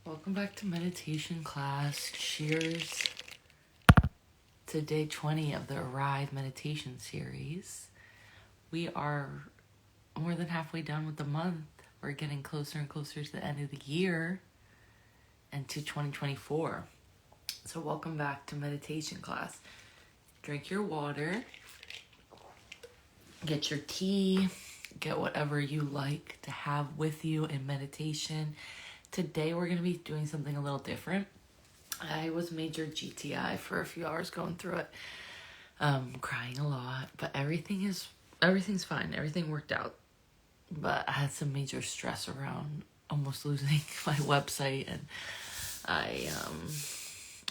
Welcome back to meditation class. Cheers to day 20 of the Arrive meditation series. We are more than halfway done with the month. We're getting closer and closer to the end of the year and to 2024. So welcome back to meditation class. Drink your water, get your tea, get whatever you like to have with you in meditation. Today we're going to be doing something a little different. I was major GTI for a few hours going through it, crying a lot, but everything's fine. Everything worked out, but I had some major stress around almost losing my website, and I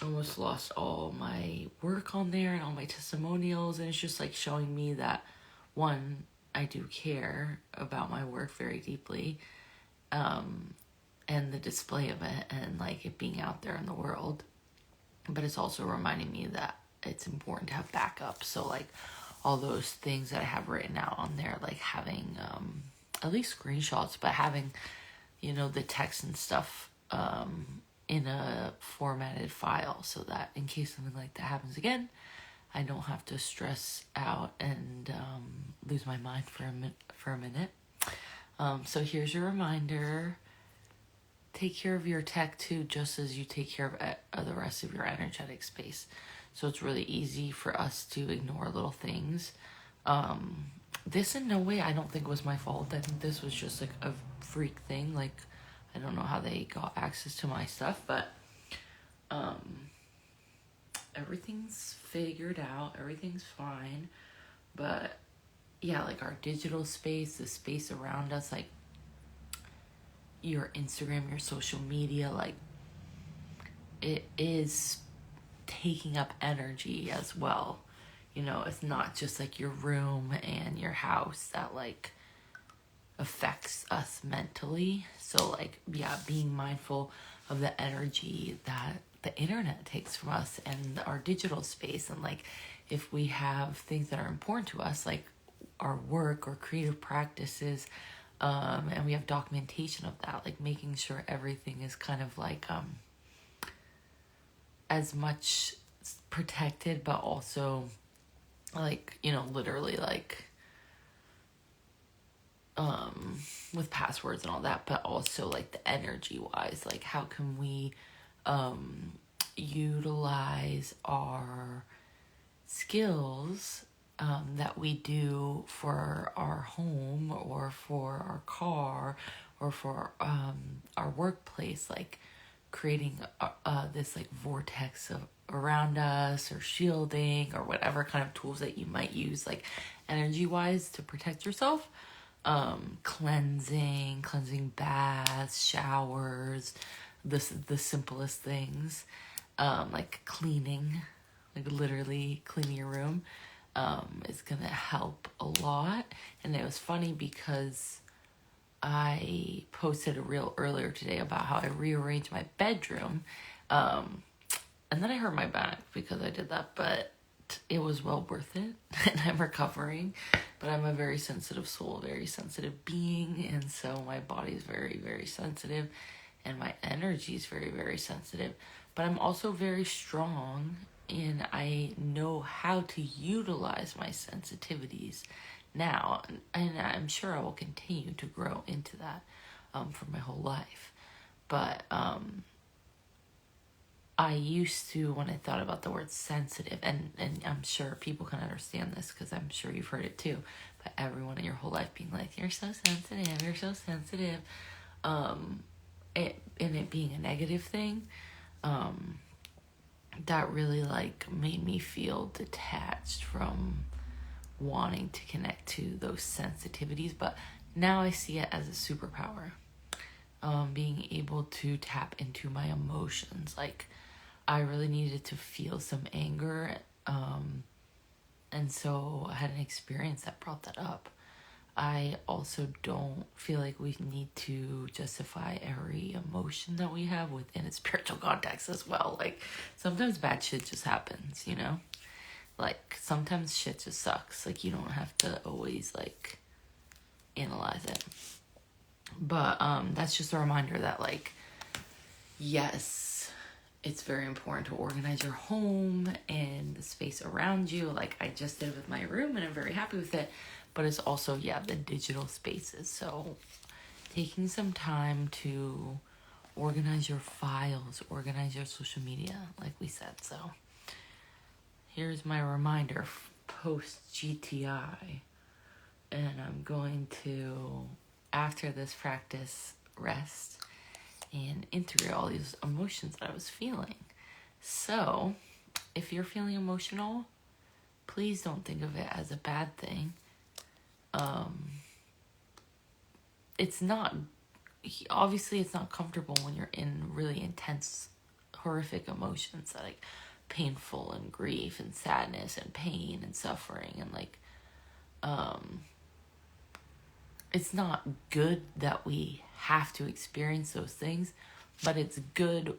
almost lost all my work on there and all my testimonials, and it's just like showing me that, one, I do care about my work very deeply, and the display of it and like it being out there in the world. But it's also reminding me that it's important to have backup. So like all those things that I have written out on there, like having at least screenshots, but having, the text and stuff in a formatted file so that in case something like that happens again, I don't have to stress out and lose my mind for a minute. So here's your reminder. Take care of your tech too, just as you take care of the rest of your energetic space. So it's really easy for us to ignore little things. This in no way I don't think was my fault. I think this was just like a freak thing. Like, I don't know how they got access to my stuff, but everything's figured out. Everything's fine. But yeah, like our digital space, the space around us, like your Instagram, your social media, like it is taking up energy as well. It's not just like your room and your house that like affects us mentally. So like, yeah, being mindful of the energy that the internet takes from us and our digital space. And like, if we have things that are important to us, like our work or creative practices, and we have documentation of that, like making sure everything is kind of like as much protected, but also like, literally like with passwords and all that, but also like the energy wise, like how can we utilize our skills that we do for our home or for our car or for our workplace, like creating this like vortex of around us, or shielding, or whatever kind of tools that you might use like energy wise to protect yourself. Cleansing baths, showers, the simplest things, like cleaning, like literally cleaning your room, is gonna help a lot. And it was funny because I posted a reel earlier today about how I rearranged my bedroom, and then I hurt my back because I did that, but it was well worth it, and I'm recovering. But I'm a very sensitive soul, very sensitive being, and so my body is very, very sensitive, and my energy is very, very sensitive. But I'm also very strong, and I know how to utilize my sensitivities now, and I'm sure I will continue to grow into that for my whole life. But I used to, when I thought about the word sensitive, and I'm sure people can understand this because I'm sure you've heard it too, but everyone in your whole life being like, you're so sensitive, and it being a negative thing, that really like made me feel detached from wanting to connect to those sensitivities. But now I see it as a superpower, being able to tap into my emotions. Like, I really needed to feel some anger, and so I had an experience that brought that up. I also don't feel like we need to justify every emotion that we have within a spiritual context as well. Like, sometimes bad shit just happens, Like, sometimes shit just sucks. Like, you don't have to always, like, analyze it. But that's just a reminder that, like, yes, it's very important to organize your home and the space around you, like I just did with my room, and I'm very happy with it. But it's also, yeah, the digital spaces. So taking some time to organize your files, organize your social media, like we said. So here's my reminder, post GTI. And I'm going to, after this practice, rest and integrate all these emotions that I was feeling. So if you're feeling emotional, please don't think of it as a bad thing. It's not, obviously it's not comfortable when you're in really intense, horrific emotions, like painful and grief and sadness and pain and suffering, and like, it's not good that we have to experience those things, but it's good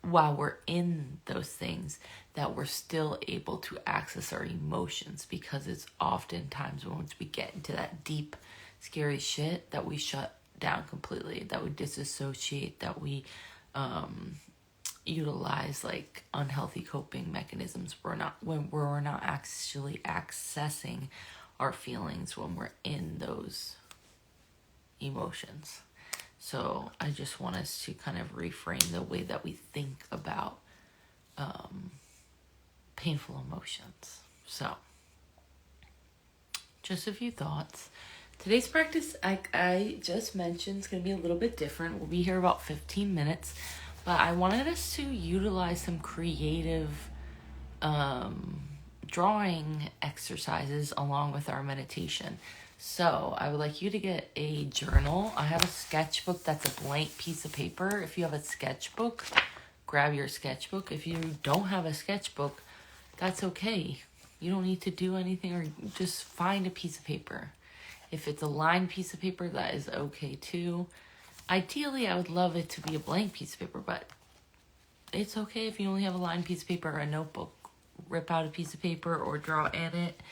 while we're in those things that we're still able to access our emotions, because it's oftentimes once we get into that deep, scary shit that we shut down completely, that we disassociate, that we utilize like unhealthy coping mechanisms. When we're not actually accessing our feelings when we're in those emotions. So I just want us to kind of reframe the way that we think about painful emotions. So just a few thoughts. Today's practice, I just mentioned, is going to be a little bit different. We'll be here about 15 minutes, but I wanted us to utilize some creative drawing exercises along with our meditation. So I would like you to get a journal. I have a sketchbook that's a blank piece of paper. If you have a sketchbook, grab your sketchbook. If you don't have a sketchbook, that's okay. You don't need to do anything, or just find a piece of paper. If it's a lined piece of paper, that is okay too. Ideally, I would love it to be a blank piece of paper, but it's okay if you only have a lined piece of paper or a notebook. Rip out a piece of paper or draw in it.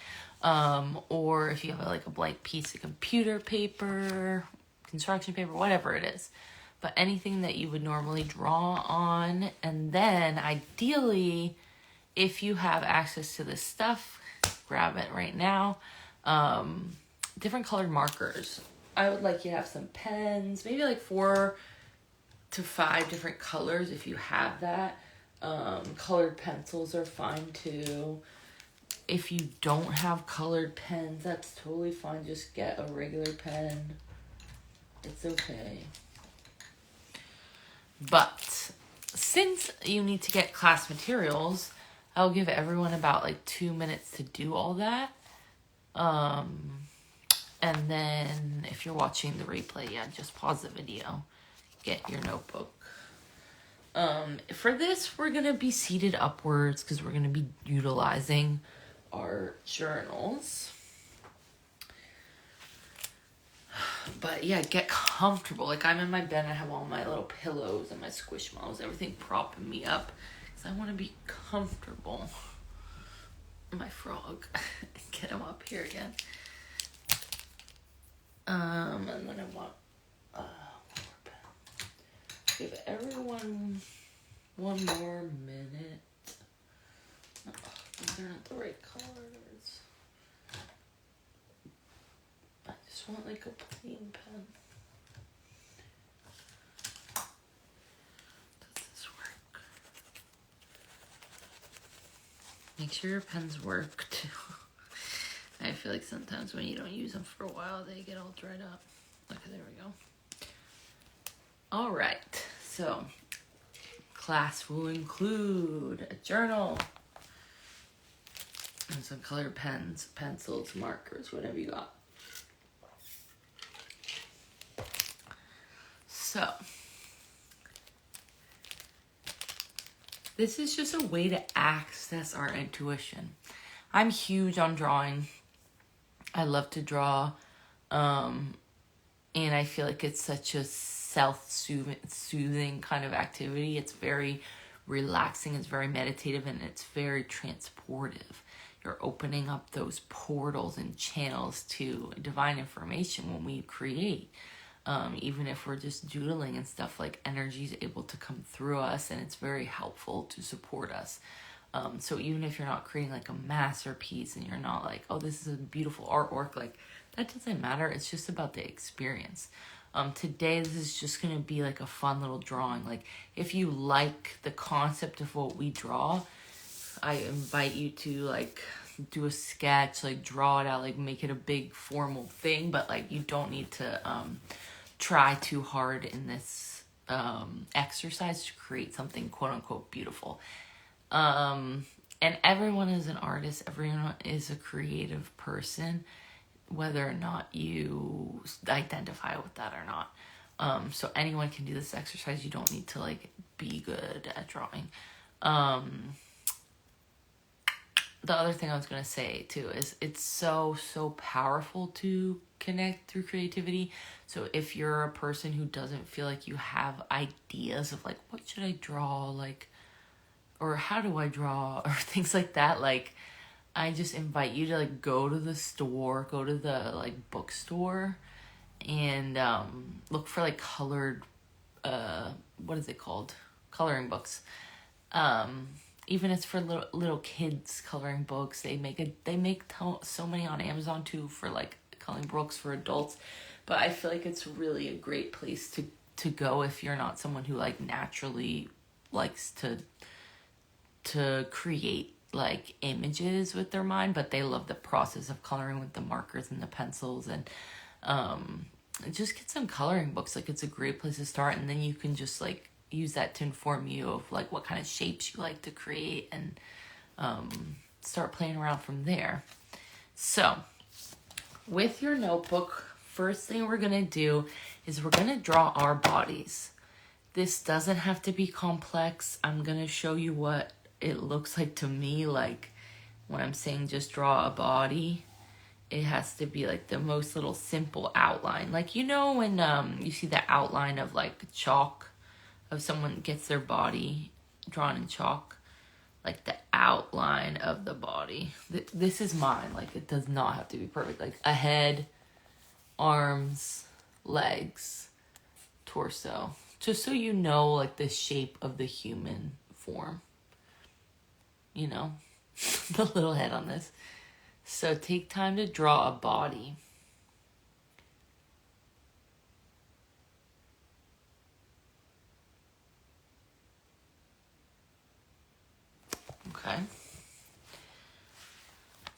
Or if you have like a blank piece of computer paper, construction paper, whatever it is. But anything that you would normally draw on. And then ideally, if you have access to this stuff, grab it right now. Different colored markers. I would like you to have some pens, maybe like 4 to 5 different colors if you have that. Colored pencils are fine too. If you don't have colored pens, that's totally fine. Just get a regular pen. It's okay. But since you need to get class materials, I'll give everyone about like 2 minutes to do all that. And then if you're watching the replay, yeah, just pause the video. Get your notebook. For this, we're going to be seated upwards because we're going to be utilizing our journals. But yeah, get comfortable. Like I'm in my bed, I have all my little pillows and my squishmallows, everything propping me up because I want to be comfortable. My frog. Get him up here again. And then I want give everyone one more minute. Oh, these are not the right colors. I just want like a plain pen. Does this work? Make sure your pens work too. I feel like sometimes when you don't use them for a while, they get all dried up. Okay, there we go. All right, so class will include a journal and some colored pens, pencils, markers, whatever you got. So this is just a way to access our intuition. I'm huge on drawing. I love to draw. And I feel like it's such a self-soothing kind of activity. It's very relaxing, it's very meditative, and it's very transportive. You're opening up those portals and channels to divine information when we create. Even if we're just doodling and stuff, like energy is able to come through us, and it's very helpful to support us. So even if you're not creating like a masterpiece and you're not like, oh, this is a beautiful artwork, like that doesn't matter. It's just about the experience. Today, this is just going to be like a fun little drawing. Like if you like the concept of what we draw, I invite you to like do a sketch, like draw it out, like make it a big formal thing, but like you don't need to try too hard in this exercise to create something quote unquote beautiful. And everyone is an artist, everyone is a creative person, whether or not you identify with that or not. So anyone can do this exercise. You don't need to like be good at drawing. The other thing I was going to say too is it's so powerful to connect through creativity. So if you're a person who doesn't feel like you have ideas of like, what should I draw? Like, or how do I draw? Or things like that. Like, I just invite you to like go to the store, go to the like bookstore and look for like colored, what is it called? Coloring books. Even it's for little kids coloring books. They make so many on Amazon too for like coloring books for adults. But I feel like it's really a great place to go if you're not someone who like naturally likes to create like images with their mind, but they love the process of coloring with the markers and the pencils, and just get some coloring books. Like it's a great place to start, and then you can just like use that to inform you of like what kind of shapes you like to create, and start playing around from there. So with your notebook, first thing we're gonna do is we're gonna draw our bodies. This doesn't have to be complex. I'm gonna show you what it looks like to me. Like when I'm saying just draw a body, it has to be like the most little simple outline. Like, you know, when you see the outline of like chalk, of someone gets their body drawn in chalk, like the outline of the body. This is mine. Like it does not have to be perfect. Like a head, arms, legs, torso, just so you know like the shape of the human form. You know, the little head on this. So take time to draw a body. Okay.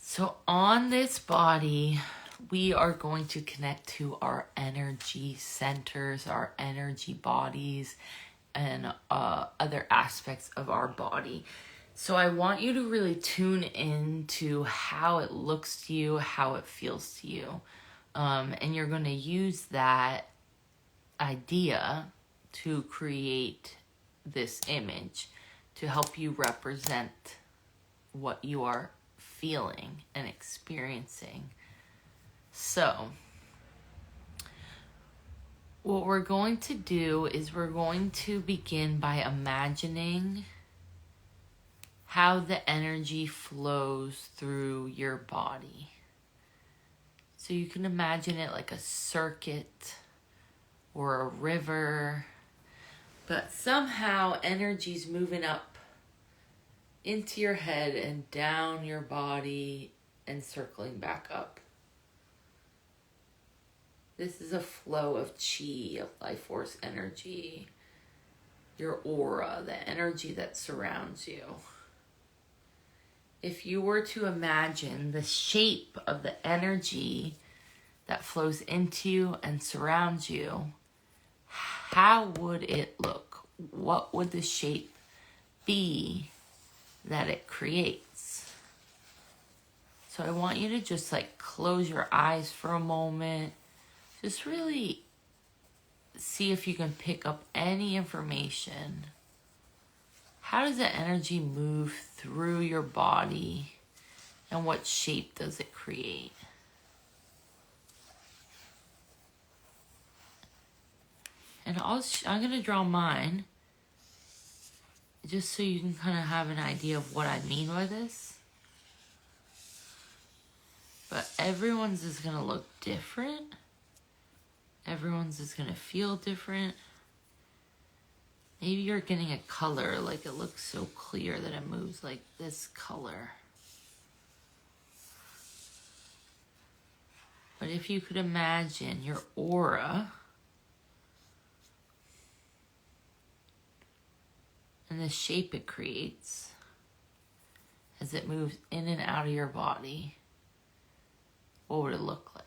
So on this body, we are going to connect to our energy centers, our energy bodies, and other aspects of our body. So I want you to really tune into how it looks to you, how it feels to you. And you're going to use that idea to create this image to help you represent what you are feeling and experiencing. So what we're going to do is we're going to begin by imagining how the energy flows through your body. So you can imagine it like a circuit or a river, but somehow energy's moving up into your head and down your body and circling back up. This is a flow of chi, of life force energy, your aura, the energy that surrounds you. If you were to imagine the shape of the energy that flows into you and surrounds you, how would it look? What would the shape be that it creates? So I want you to just like close your eyes for a moment. Just really see if you can pick up any information. How does the energy move through your body, and what shape does it create? And I'm going to draw mine just so you can kind of have an idea of what I mean by this. But everyone's is going to look different, Everyone's is going to feel different. Maybe you're getting a color, like it looks so clear that it moves like this color. But if you could imagine your aura and the shape it creates as it moves in and out of your body, what would it look like?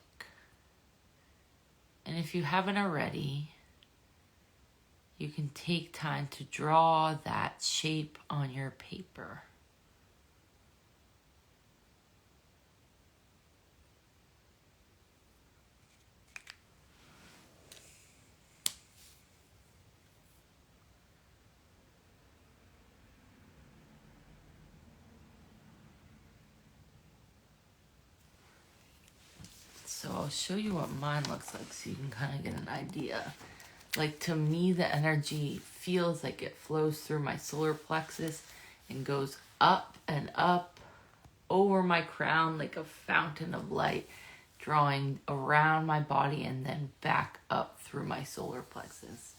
And if you haven't already, you can take time to draw that shape on your paper. So I'll show you what mine looks like so you can kind of get an idea. Like, to me, the energy feels like it flows through my solar plexus and goes up and up over my crown like a fountain of light, drawing around my body and then back up through my solar plexus.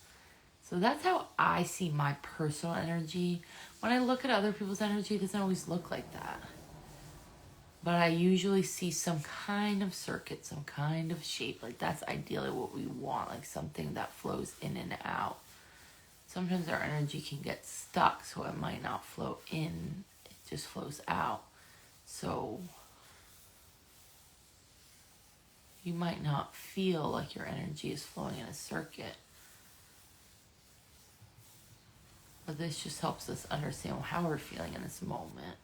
So that's how I see my personal energy. When I look at other people's energy, it doesn't always look like that. But I usually see some kind of circuit, some kind of shape. Like, that's ideally what we want, like something that flows in and out. Sometimes our energy can get stuck, so it might not flow in. It just flows out. So you might not feel like your energy is flowing in a circuit. But this just helps us understand how we're feeling in this moment.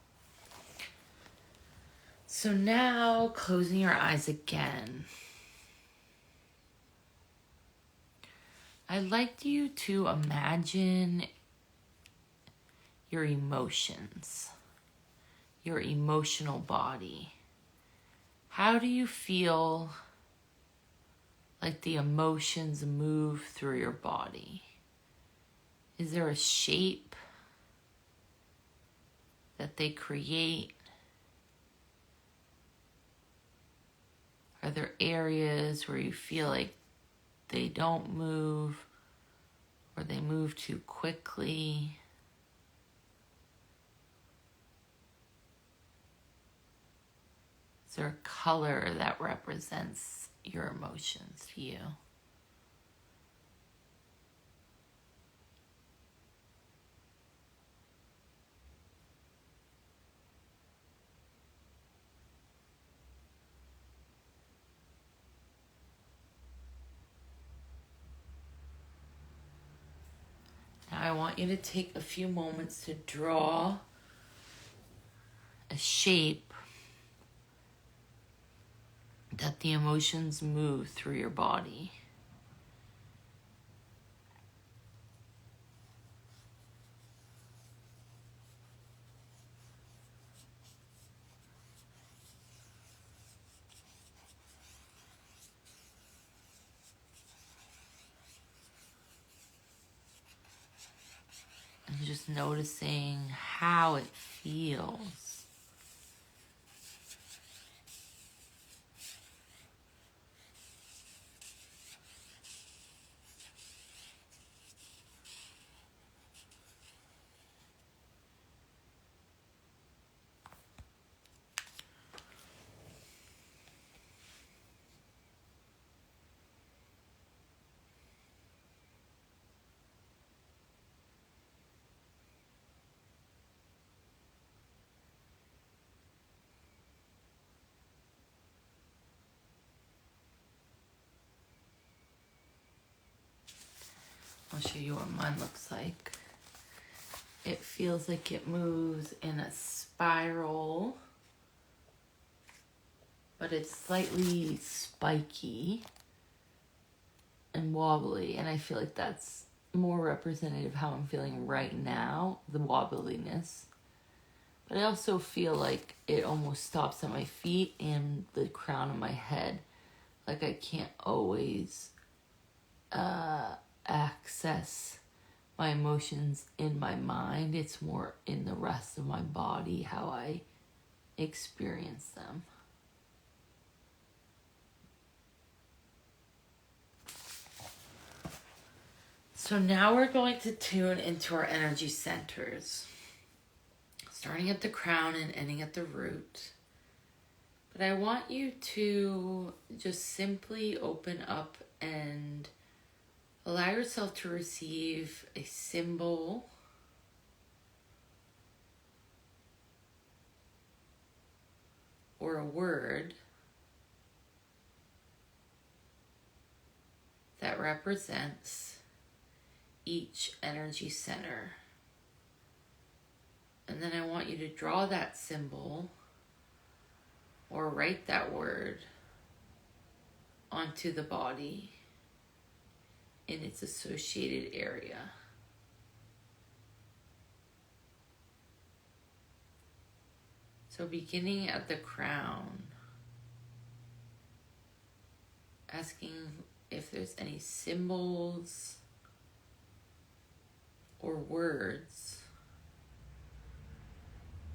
So now, closing your eyes again, I'd like you to imagine your emotions, your emotional body. How do you feel like the emotions move through your body? Is there a shape that they create? Are there areas where you feel like they don't move or they move too quickly? Is there a color that represents your emotions to you? Now I want you to take a few moments to draw a shape that the emotions move through your body. And just noticing how it feels. I'll show you what mine looks like. It feels like it moves in a spiral, but it's slightly spiky and wobbly, and I feel like that's more representative of how I'm feeling right now, the wobbliness. But I also feel like it almost stops at my feet and the crown of my head. Like I can't always access my emotions in my mind. It's more in the rest of my body, how I experience them. So now we're going to tune into our energy centers, starting at the crown and ending at the root. But I want you to just simply open up and allow yourself to receive a symbol or a word that represents each energy center. And then I want you to draw that symbol or write that word onto the body in its associated area. So beginning at the crown, asking if there's any symbols or words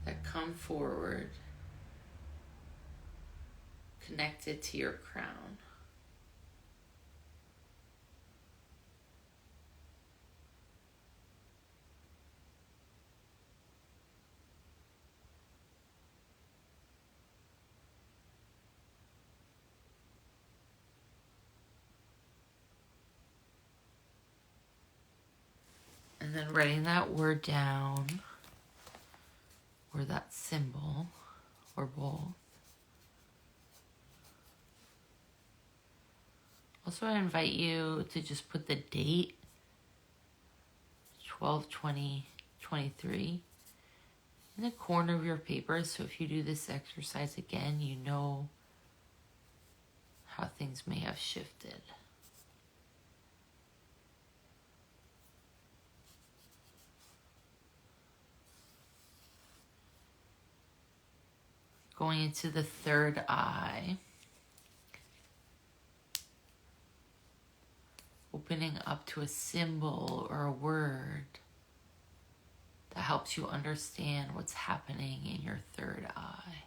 that come forward connected to your crown. And then writing that word down, or that symbol, or both. Also, I invite you to just put the date, 12/20/23, in the corner of your paper. So if you do this exercise again, you know how things may have shifted. Going into the third eye, opening up to a symbol or a word that helps you understand what's happening in your third eye.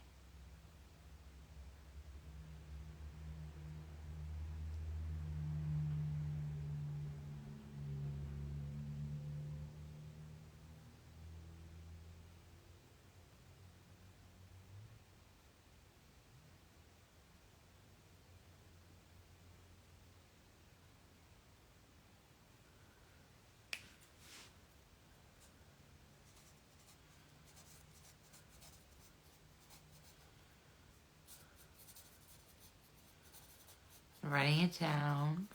Writing it down,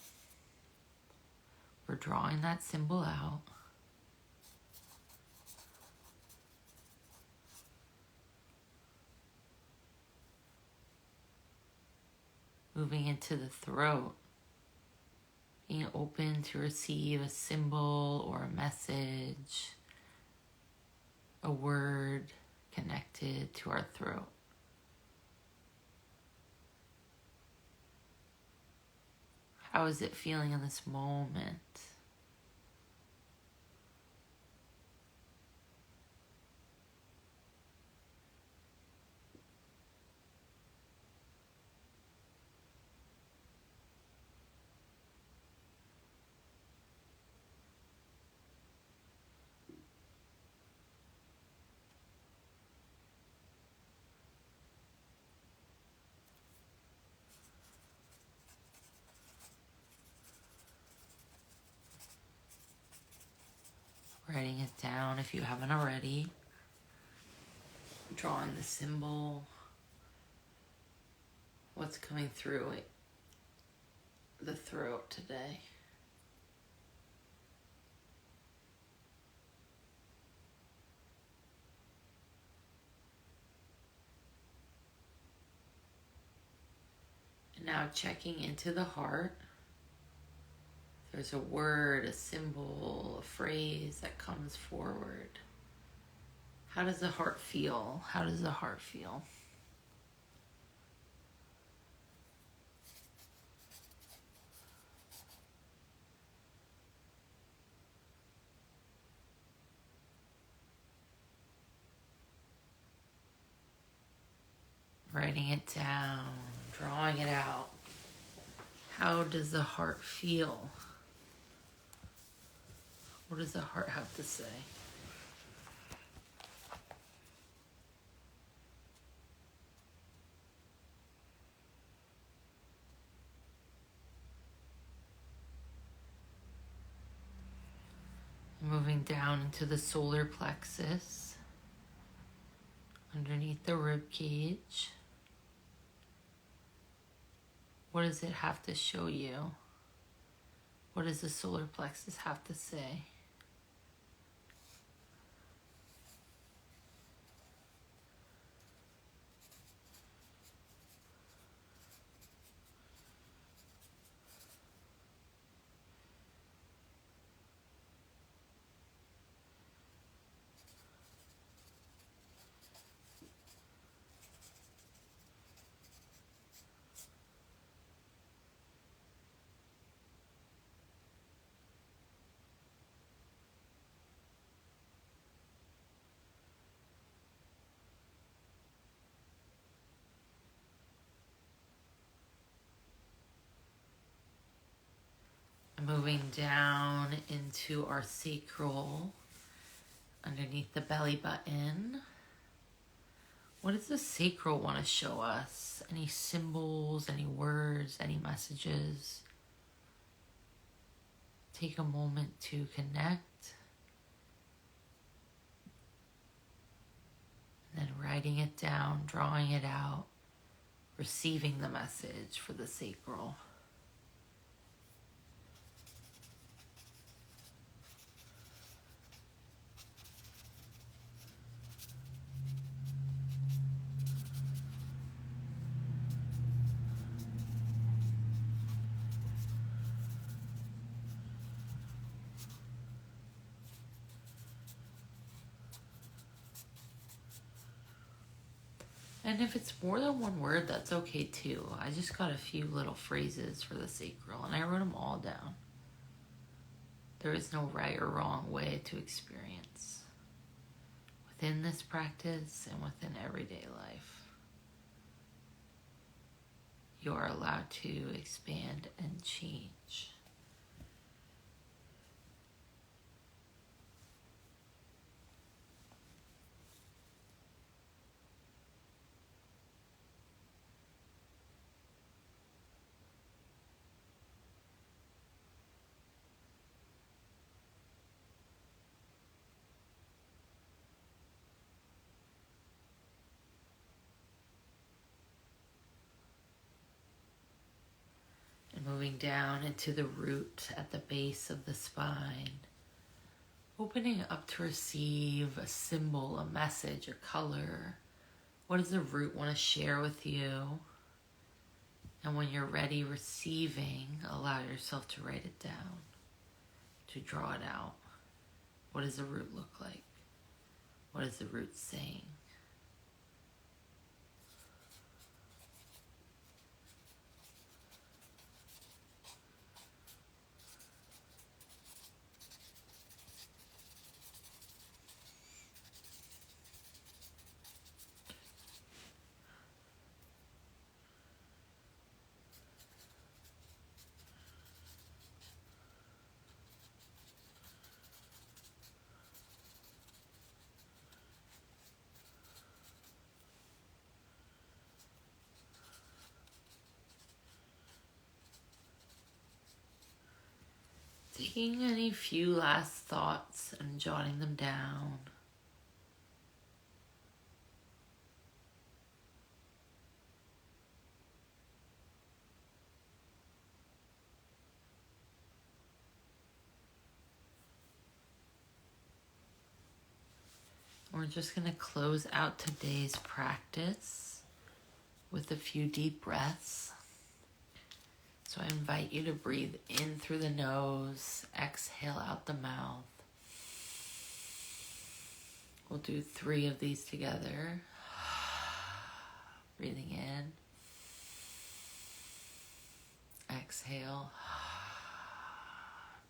or drawing that symbol out. Moving into the throat, being open to receive a symbol or a message, a word connected to our throat. How is it feeling in this moment? Writing it down if you haven't already. Drawing the symbol. What's coming through the throat today? And now checking into the heart. There's a word, a symbol, a phrase that comes forward. How does the heart feel? How does the heart feel? Writing it down, drawing it out. How does the heart feel? What does the heart have to say? Moving down into the solar plexus, underneath the rib cage. What does it have to show you? What does the solar plexus have to say? Moving down into our sacral, underneath the belly button. What does the sacral want to show us? Any symbols, any words, any messages? Take a moment to connect. And then writing it down, drawing it out, receiving the message for the sacral. And if it's more than one word, that's okay too. I just got a few little phrases for the sacral and I wrote them all down. There is no right or wrong way to experience within this practice and within everyday life. You are allowed to expand and change. Moving down into the root at the base of the spine. Opening up to receive a symbol, a message, a color. What does the root want to share with you? And when you're ready receiving, allow yourself to write it down, to draw it out. What does the root look like? What is the root saying? Taking any few last thoughts and jotting them down. We're just going to close out today's practice with a few deep breaths. So I invite you to breathe in through the nose, exhale out the mouth. We'll do 3 of these together. Breathing in. Exhale.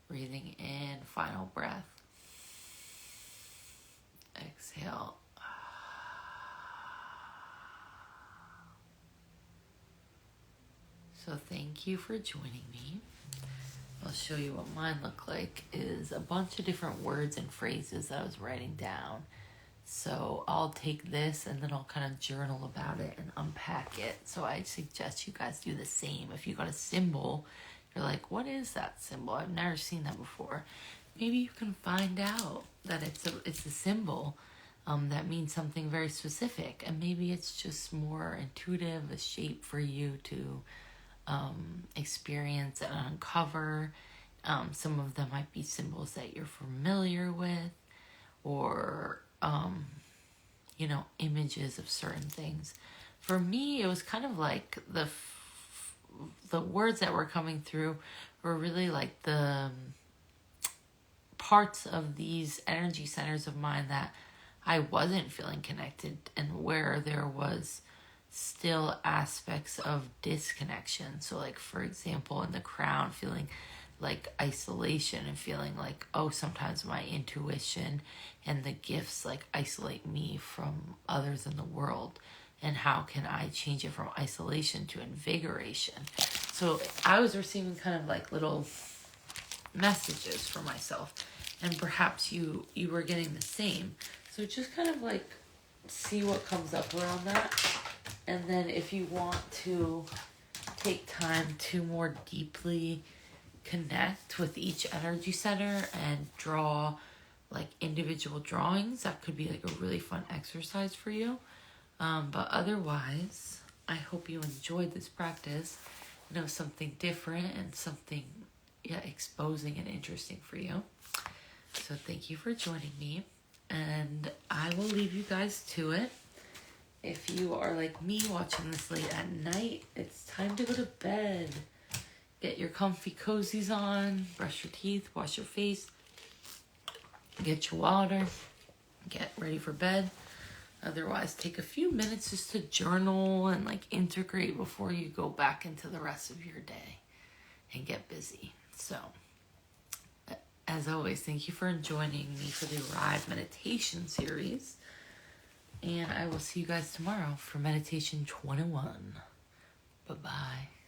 Breathing in, final breath. Exhale. So thank you for joining me. I'll I'll show you what mine look like, is a bunch of different words and phrases that I was writing down. So I'll take this and then I'll kind of journal about it and unpack it. So I suggest you guys do the same. If you got a symbol, you're like, what is that symbol? I've never seen that before. Maybe you can find out that it's a symbol that means something very specific. And maybe it's just more intuitive, a shape for you to experience and uncover. Some of them might be symbols that you're familiar with, or images of certain things. For me, it was kind of like the words that were coming through were really like the parts of these energy centers of mine that I wasn't feeling connected, and where there was still aspects of disconnection. So like, for example, in the crown, feeling like isolation and feeling like, oh, sometimes my intuition and the gifts like isolate me from others in the world, and how can I change it from isolation to invigoration. So I was receiving kind of like little messages for myself, and perhaps you were getting the same. So just kind of like see what comes up around that, and then if you want to take time to more deeply connect with each energy center and draw like individual drawings, that could be like a really fun exercise for you. But otherwise, I hope you enjoyed this practice. Something different and something exposing and interesting for you. So thank you for joining me, and I will leave you guys to it. If you are like me watching this late at night, it's time to go to bed. Get your comfy cozies on, brush your teeth, wash your face, get your water, get ready for bed. Otherwise, take a few minutes just to journal and like integrate before you go back into the rest of your day and get busy. So, as always, thank you for joining me for the Arrive Meditation series. And I will see you guys tomorrow for Meditation 21. Bye-bye.